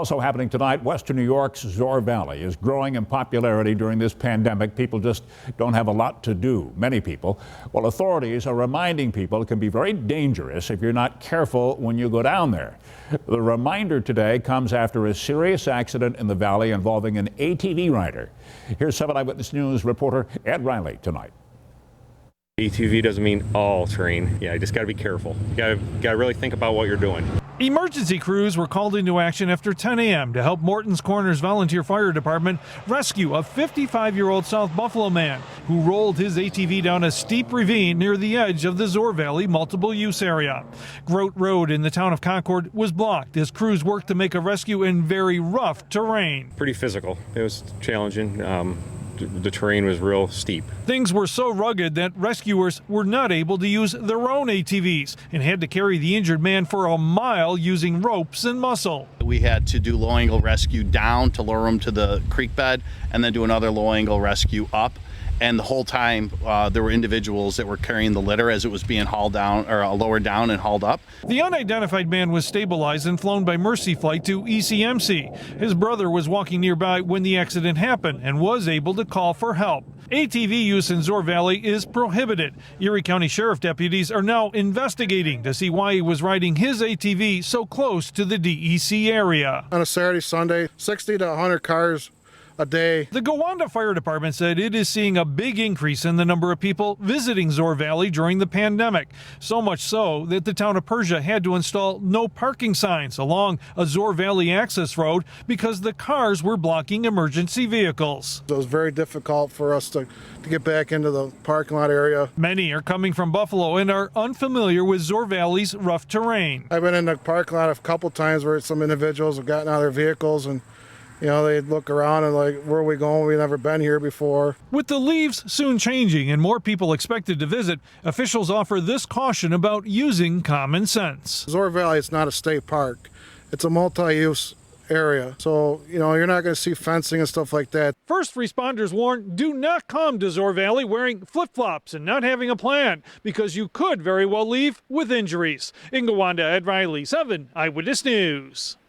Also happening tonight, Western New York's Zoar Valley is growing in popularity during this pandemic. People just don't have a lot to do, many people. Well, authorities are reminding people it can be very dangerous if you're not careful when you go down there. The reminder today comes after a serious accident in the valley involving an ATV rider. Here's 7 Eyewitness News reporter Ed Riley tonight. ATV doesn't mean all terrain. Yeah, you just got to be careful. You got to really think about what you're doing. Emergency crews were called into action after 10 a.m. to help Mortons Corners Volunteer Fire Department rescue a 55-year-old South Buffalo man who rolled his ATV down a steep ravine near the edge of the Zoar Valley multiple use area. Grote Road in the town of Concord was blocked as crews worked to make a rescue in very rough terrain. Pretty physical. It was challenging. The terrain was real steep. Things were so rugged that rescuers were not able to use their own ATVs and had to carry the injured man for a mile using ropes and muscle. We had to do low-angle rescue down to lower him to the creek bed and then do another low-angle rescue up. And the whole time there were individuals that were carrying the litter as it was being hauled down or lowered down and hauled up. The unidentified man was stabilized and flown by Mercy Flight to ECMC. His brother was walking nearby when the accident happened and was able to call for help. ATV use in Zoar Valley is prohibited. Erie County Sheriff deputies are now investigating to see why he was riding his ATV so close to the DEC area. On a Saturday, Sunday, 60 to 100 cars a day. The Gowanda Fire Department said it is seeing a big increase in the number of people visiting Zoar Valley during the pandemic. So much so that the town of Persia had to install no parking signs along a Zoar Valley access road because the cars were blocking emergency vehicles. It was very difficult for us to get back into the parking lot area. Many are coming from Buffalo and are unfamiliar with Zoar Valley's rough terrain. I've been in the parking lot a couple times where some individuals have gotten out of their vehicles and they'd look around and like, where are we going? We've never been here before. With the leaves soon changing and more people expected to visit, officials offer this caution about using common sense. Zoar Valley is not a state park. It's a multi-use area. So, you're not going to see fencing and stuff like that. First responders warn, do not come to Zoar Valley wearing flip-flops and not having a plan because you could very well leave with injuries. In Gowanda, Ed Riley, 7 Eyewitness News.